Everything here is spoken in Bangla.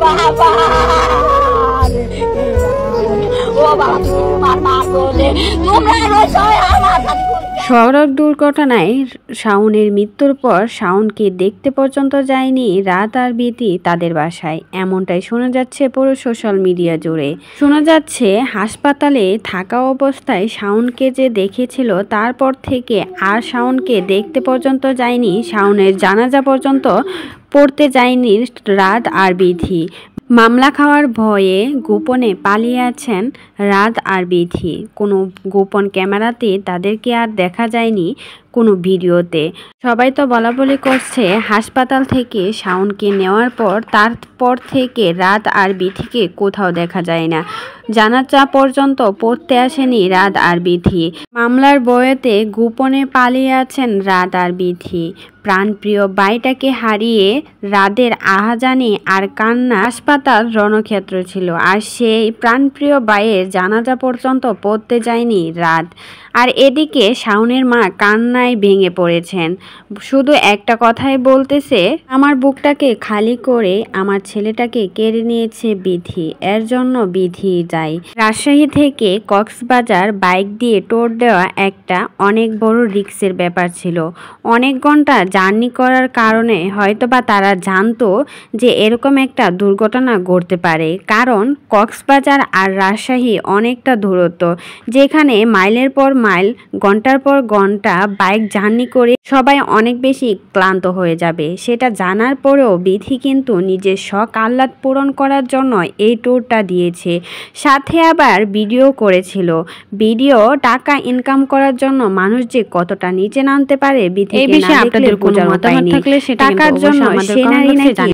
বাবা ও বাবা তোমার মা বলে তোমরা আমার সড়ক দুর্ঘটনায় শাওনের মৃত্যুর পর শাওনকে দেখতে পর্যন্ত যায়নি রাত আর বিথি তাদের বাসায়, এমনটাই শোনা যাচ্ছে পুরো সোশ্যাল মিডিয়া জুড়ে। শোনা যাচ্ছে হাসপাতালে থাকা অবস্থায় শাওনকে যে দেখেছিল তারপর থেকে আর শাওনকে দেখতে পর্যন্ত যায়নি, শাওনের জানাজা পর্যন্ত পড়তে যায়নি রাত আর বিথি। মামলা খাওয়ার ভয়ে গোপনে পালিয়ে আছেন রাত আর বিথি। কোনো গোপন ক্যামেরাতে তাদেরকে আর দেখা যায়নি কোনো ভিডিওতে। সবাই তো বলাবলি করছে হাসপাতাল থেকে শাওনকে নেওয়ার পর তারপর থেকে রাত আর বিথিকে কোথাও দেখা যায় না। জানাজা পর্যন্ত পড়তে আসেনি রাত আর বিথি। মামলার ভয়েতে গোপনে পালিয়ে আছেন রাত আর বিথি। প্রাণপ্রিয় ভাইটাকে হারিয়ে রাতের আহাজানি আর কান্না হাসপাতাল রণক্ষেত্র ছিল, আর সেই প্রাণপ্রিয় ভাইয়ের জানাজা পর্যন্ত পড়তে যায়নি রাত। আর এদিকে শাওনের মা কান্নায় ভেঙে পড়েছেন, শুধু একটা কথাই বলতেছে, আমার বুকটাকে খালি করে আমার ছেলেটাকে কেড়ে নিয়েছে বিথি, এর জন্য বিথি যাই। রাজশাহী থেকে কক্সবাজার বাইক দিয়ে টোর দেওয়া একটা অনেক বড় রিস্কের ব্যাপার ছিল। অনেক ঘন্টা জার্নি করার কারণে হয়তোবা তারা জানতো যে এরকম একটা দুর্ঘটনা ঘটতে পারে, কারণ কক্সবাজার আর রাজশাহী অনেকটা দূরত্ব, যেখানে মাইলের পর মাইল ঘন্টার পর ঘন্টা বাইক জার্নি করে সবাই অনেক বেশি ক্লান্ত হয়ে যাবে। সেটা জানার পরেও বিথি কিন্তু নিজের শখ আহ্লাদ পূরণ করার জন্য এই ট্যুরটা দিয়েছে, সাথে আবার ভিডিও করেছিল। ভিডিও টাকা ইনকাম করার জন্য মানুষ যে কতটা নিচে নামতে পারে বিথি, এই বিষয়ে আপনাদের কোনো মতামত থাকলে সেটা টাকার জন্য সে নারী নাকি